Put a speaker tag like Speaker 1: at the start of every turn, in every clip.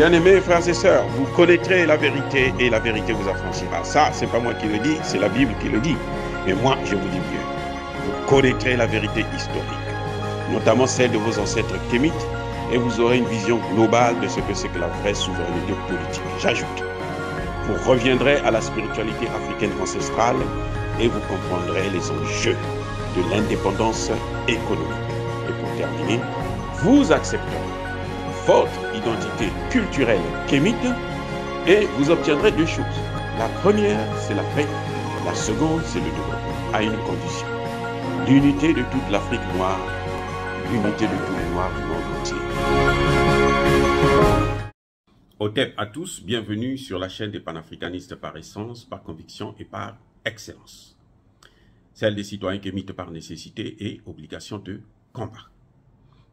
Speaker 1: Bien-aimés frères et sœurs, vous connaîtrez la vérité et la vérité vous affranchira. Ça, c'est pas moi qui le dis, c'est la Bible qui le dit. Mais moi, je vous dis mieux. Vous connaîtrez la vérité historique, notamment celle de vos ancêtres kémites, et vous aurez une vision globale de ce que c'est que la vraie souveraineté politique. J'ajoute, vous reviendrez à la spiritualité africaine ancestrale et vous comprendrez les enjeux de l'indépendance économique. Et pour terminer, vous accepterez votre identité culturelle kémite et vous obtiendrez deux choses. La première, c'est la paix. La seconde, c'est le développement, à une condition. L'unité de toute l'Afrique noire, l'unité de tous les Noirs du monde entier. Otep à tous, bienvenue sur la chaîne des panafricanistes par essence, par conviction et par excellence. Celle des citoyens kémites par nécessité et obligation de combat.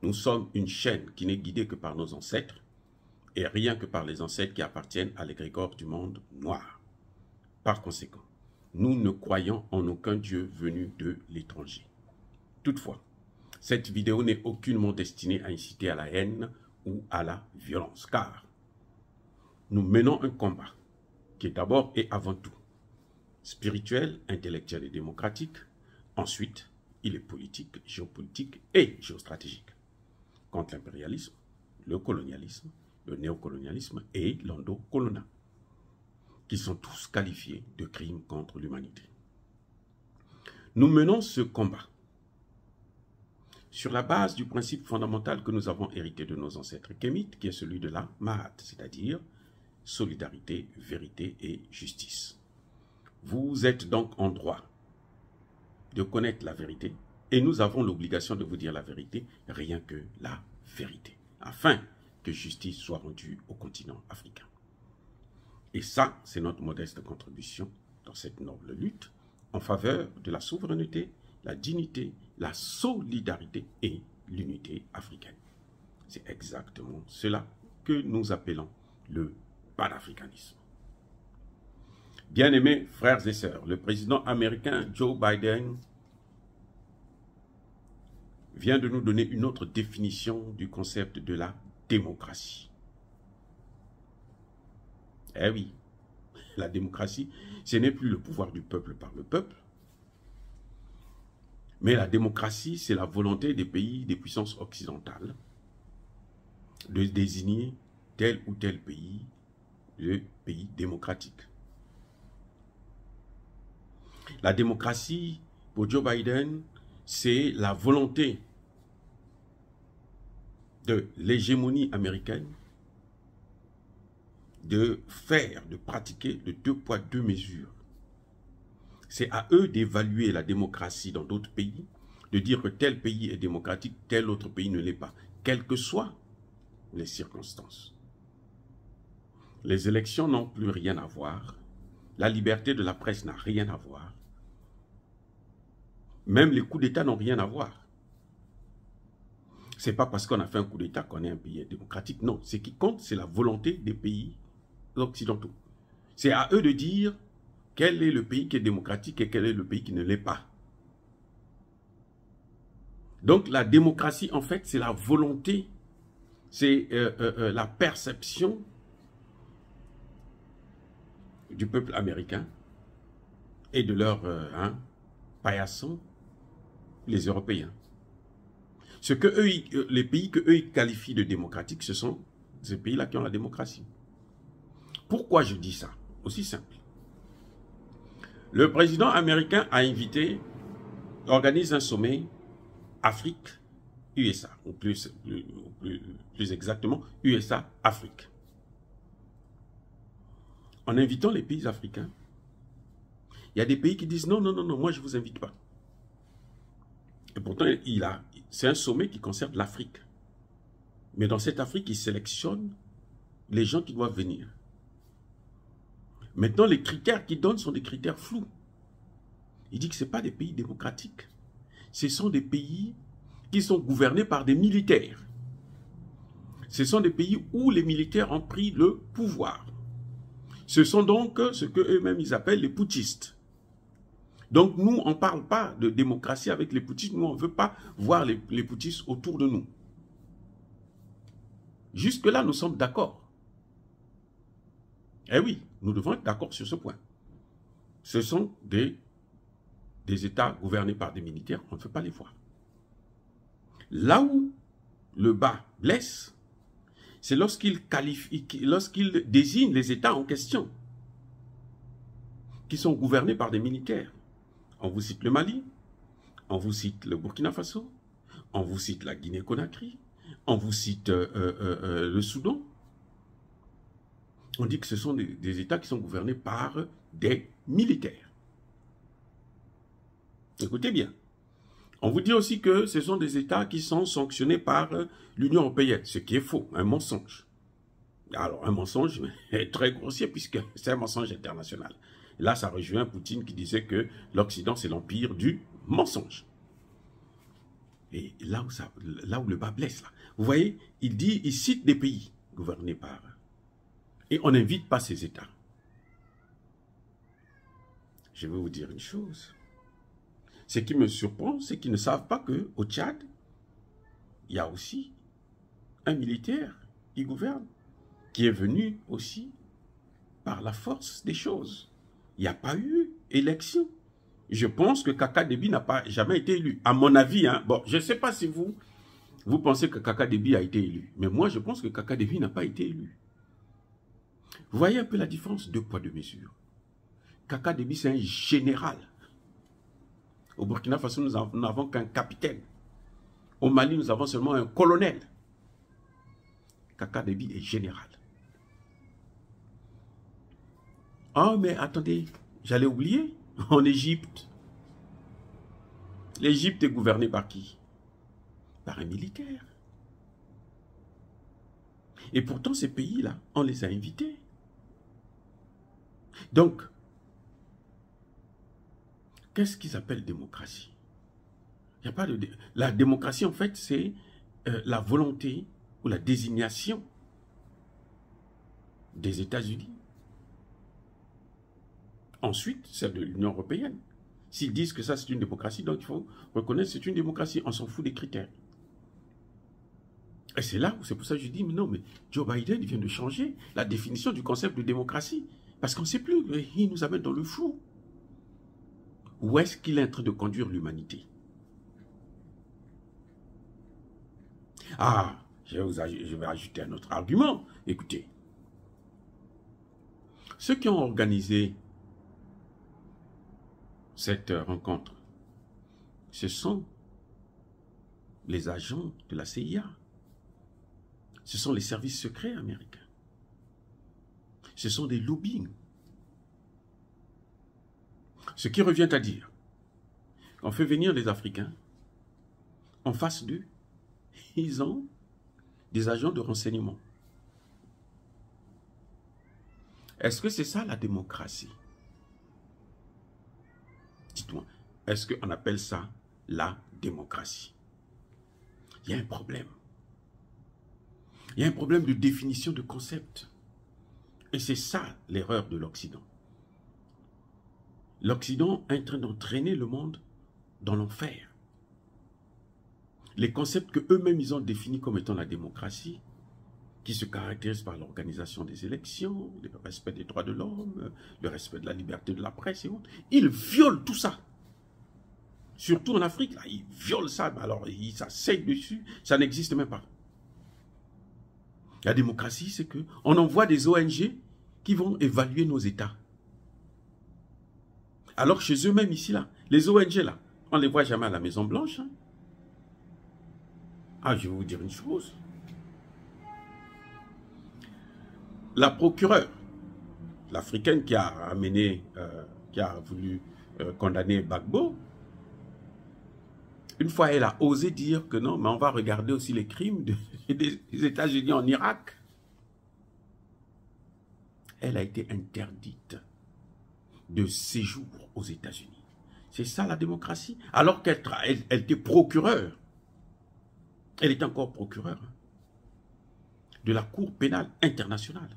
Speaker 1: Nous sommes une chaîne qui n'est guidée que par nos ancêtres et rien que par les ancêtres qui appartiennent à l'égrégore du monde noir. Par conséquent, nous ne croyons en aucun Dieu venu de l'étranger. Toutefois, cette vidéo n'est aucunement destinée à inciter à la haine ou à la violence, car nous menons un combat qui est d'abord et avant tout spirituel, intellectuel et démocratique. Ensuite, il est politique, géopolitique et géostratégique. Contre l'impérialisme, le colonialisme, le néocolonialisme et l'endocoloniat, qui sont tous qualifiés de crimes contre l'humanité. Nous menons ce combat sur la base du principe fondamental que nous avons hérité de nos ancêtres kémites, qui est celui de la Mahat, c'est-à-dire solidarité, vérité et justice. Vous êtes donc en droit de connaître la vérité, et nous avons l'obligation de vous dire la vérité, rien que la vérité, afin que justice soit rendue au continent africain. Et ça, c'est notre modeste contribution dans cette noble lutte en faveur de la souveraineté, la dignité, la solidarité et l'unité africaine. C'est exactement cela que nous appelons le panafricanisme. Bien-aimés frères et sœurs, le président américain Joe Biden vient de nous donner une autre définition du concept de la démocratie. Eh oui, la démocratie, ce n'est plus le pouvoir du peuple par le peuple, mais la démocratie, c'est la volonté des pays, des puissances occidentales, de désigner tel ou tel pays, le pays démocratique. La démocratie, pour Joe Biden, c'est la volonté de l'hégémonie américaine de faire, de pratiquer le 2 poids 2 mesures. C'est à eux d'évaluer la démocratie dans d'autres pays, de dire que tel pays est démocratique, tel autre pays ne l'est pas, quelles que soient les circonstances. Les élections n'ont plus rien à voir, la liberté de la presse n'a rien à voir, même les coups d'État n'ont rien à voir. Ce n'est pas parce qu'on a fait un coup d'État qu'on est un pays démocratique. Non, ce qui compte, c'est la volonté des pays occidentaux. C'est à eux de dire quel est le pays qui est démocratique et quel est le pays qui ne l'est pas. Donc la démocratie, en fait, c'est la volonté, c'est la perception du peuple américain et de leurs paillassons, les Européens. Ce que eux, les pays que eux qualifient de démocratiques, ce sont ces pays-là qui ont la démocratie. Pourquoi je dis ça? Aussi simple. Le président américain a invité, organise un sommet Afrique-USA, ou plus exactement USA-Afrique. En invitant les pays africains, il y a des pays qui disent non, non, non, non, moi je ne vous invite pas. Et pourtant, c'est un sommet qui concerne l'Afrique. Mais dans cette Afrique, il sélectionne les gens qui doivent venir. Maintenant, les critères qu'il donne sont des critères flous. Il dit que ce n'est pas des pays démocratiques. Ce sont des pays qui sont gouvernés par des militaires. Ce sont des pays où les militaires ont pris le pouvoir. Ce sont donc ce qu'eux-mêmes ils appellent les putschistes. Donc nous, on ne parle pas de démocratie avec les putschistes. Nous, on ne veut pas voir les putschistes autour de nous. Jusque-là, nous sommes d'accord. Eh oui, nous devons être d'accord sur ce point. Ce sont des États gouvernés par des militaires, on ne peut pas les voir. Là où le bas blesse, c'est lorsqu'il désigne les États en question, qui sont gouvernés par des militaires. On vous cite le Mali, on vous cite le Burkina Faso, on vous cite la Guinée-Conakry, on vous cite le Soudan. On dit que ce sont des États qui sont gouvernés par des militaires. Écoutez bien. On vous dit aussi que ce sont des États qui sont sanctionnés par l'Union européenne, ce qui est faux, un mensonge. Alors, un mensonge est très grossier puisque c'est un mensonge international. Là, ça rejoint Poutine qui disait que l'Occident, c'est l'empire du mensonge. Et là où le bas blesse, là, vous voyez, il cite des pays gouvernés par... Et on n'invite pas ces États. Je vais vous dire une chose. Ce qui me surprend, c'est qu'ils ne savent pas qu'au Tchad, il y a aussi un militaire qui gouverne, qui est venu aussi par la force des choses. Il n'y a pas eu élection. Je pense que Kaka Déby n'a pas jamais été élu. À mon avis, hein, bon, je ne sais pas si vous pensez que Kaka Déby a été élu. Mais moi, je pense que Kaka Déby n'a pas été élu. Vous voyez un peu la différence, deux poids, deux mesures. Kaka Déby, c'est un général. Au Burkina Faso, nous n'avons qu'un capitaine. Au Mali, nous avons seulement un colonel. Kaka Déby est général. Oh, mais attendez, j'allais oublier. En Égypte, l'Égypte est gouvernée par qui? Par un militaire. Et pourtant, ces pays-là, on les a invités. Donc, qu'est-ce qu'ils appellent démocratie? Il n'y a pas de... La démocratie, en fait, c'est la volonté ou la désignation des États-Unis. Ensuite, c'est de l'Union européenne. S'ils disent que ça, c'est une démocratie, donc il faut reconnaître que c'est une démocratie. On s'en fout des critères. Et c'est là où, c'est pour ça que je dis, mais non, mais Joe Biden vient de changer la définition du concept de démocratie. Parce qu'on ne sait plus, il nous amène dans le flou. Où est-ce qu'il est en train de conduire l'humanité? Ah, je vais ajouter un autre argument. Écoutez, ceux qui ont organisé cette rencontre, ce sont les agents de la CIA. Ce sont les services secrets américains. Ce sont des lobbying. Ce qui revient à dire, on fait venir les Africains, en face d'eux, ils ont des agents de renseignement. Est-ce que c'est ça la démocratie? Dites-moi, est-ce qu'on appelle ça la démocratie? Il y a un problème. Il y a un problème de définition de concept. Et c'est ça l'erreur de l'Occident. L'Occident est en train d'entraîner le monde dans l'enfer. Les concepts que eux-mêmes ils ont définis comme étant la démocratie, qui se caractérise par l'organisation des élections, le respect des droits de l'homme, le respect de la liberté de la presse et autres, ils violent tout ça. Surtout en Afrique, là, ils violent ça, alors ils s'asseyent dessus, ça n'existe même pas. La démocratie, c'est qu'on envoie des ONG qui vont évaluer nos États. Alors chez eux-mêmes ici, là, les ONG, là, on ne les voit jamais à la Maison Blanche. Hein. Ah, je vais vous dire une chose. La procureure, l'Africaine qui a amené, qui a voulu condamner Gbagbo, une fois elle a osé dire que non, mais on va regarder aussi les crimes des États-Unis en Irak. Elle a été interdite de séjour aux États-Unis. C'est ça la démocratie. Alors qu'elle était procureure. Elle est encore procureure de la Cour pénale internationale.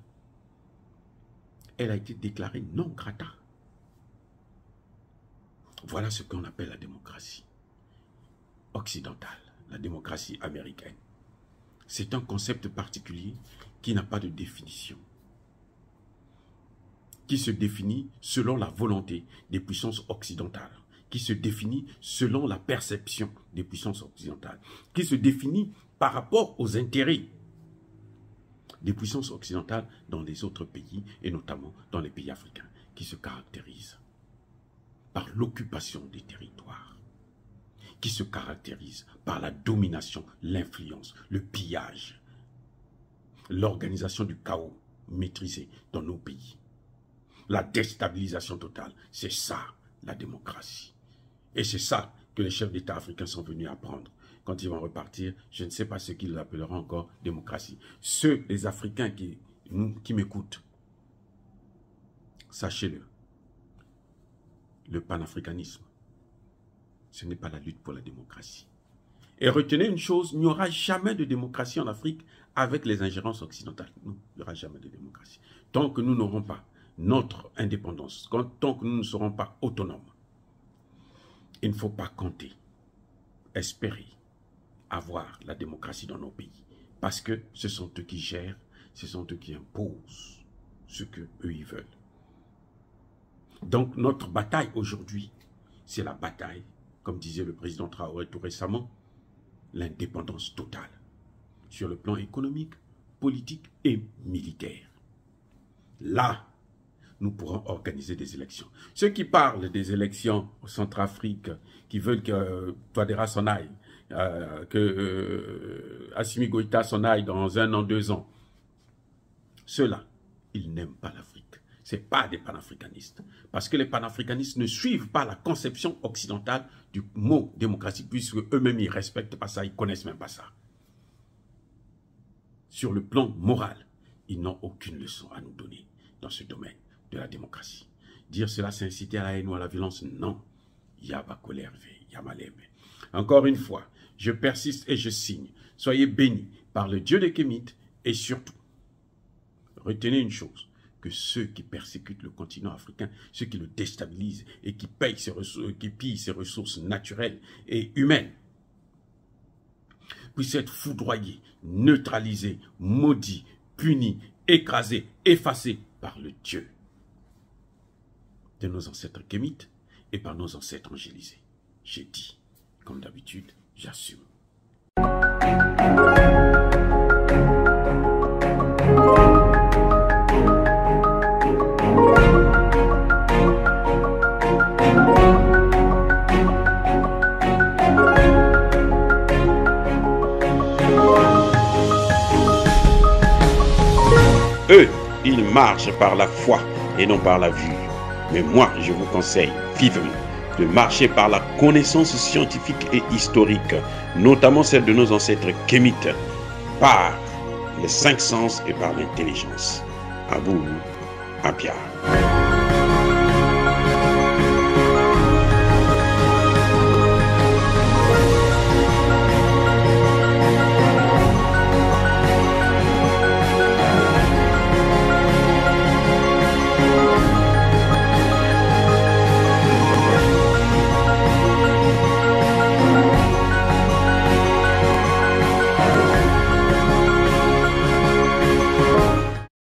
Speaker 1: Elle a été déclarée non grata. Voilà ce qu'on appelle la démocratie occidentale, la démocratie américaine. C'est un concept particulier qui n'a pas de définition. qui se définit selon la volonté des puissances occidentales, qui se définit selon la perception des puissances occidentales, qui se définit par rapport aux intérêts des puissances occidentales dans les autres pays, et notamment dans les pays africains, qui se caractérisent par l'occupation des territoires, qui se caractérisent par la domination, l'influence, le pillage, l'organisation du chaos maîtrisé dans nos pays, la déstabilisation totale. C'est ça, la démocratie. Et c'est ça que les chefs d'État africains sont venus apprendre. Quand ils vont repartir, je ne sais pas ce qu'ils appelleront encore démocratie. Ceux, les Africains qui m'écoutent, sachez-le, le panafricanisme, ce n'est pas la lutte pour la démocratie. Et retenez une chose, il n'y aura jamais de démocratie en Afrique avec les ingérences occidentales. Non, il n'y aura jamais de démocratie. Tant que nous n'aurons pas notre indépendance, tant que nous ne serons pas autonomes, il ne faut pas compter, espérer avoir la démocratie dans nos pays. Parce que ce sont eux qui gèrent, ce sont eux qui imposent ce qu'eux ils veulent. Donc notre bataille aujourd'hui, c'est la bataille, comme disait le président Traoré tout récemment, l'indépendance totale sur le plan économique, politique et militaire. Là, nous pourrons organiser des élections. Ceux qui parlent des élections au Centrafrique, qui veulent que Touadéra s'en aille, que Assimi Goïta s'en aille dans 1 an, 2 ans, ceux-là, ils n'aiment pas l'Afrique. Ce n'est pas des panafricanistes. Parce que les panafricanistes ne suivent pas la conception occidentale du mot démocratie, puisque eux-mêmes, ils ne respectent pas ça, ils ne connaissent même pas ça. Sur le plan moral, ils n'ont aucune leçon à nous donner dans ce domaine de la démocratie. Dire cela, c'est inciter à la haine ou à la violence, non. Encore une fois, je persiste et je signe. Soyez bénis par le Dieu des Kémites et surtout, retenez une chose, que ceux qui persécutent le continent africain, ceux qui le déstabilisent et qui pillent ses ressources naturelles et humaines, puissent être foudroyés, neutralisés, maudits, punis, écrasés, effacés par le Dieu de nos ancêtres kémites et par nos ancêtres angélisés. J'ai dit, comme d'habitude, j'assume. Eux, ils marchent par la foi et non par la vue. Mais moi, je vous conseille vivement de marcher par la connaissance scientifique et historique, notamment celle de nos ancêtres kémites, par les 5 sens et par l'intelligence. À vous, à Pierre.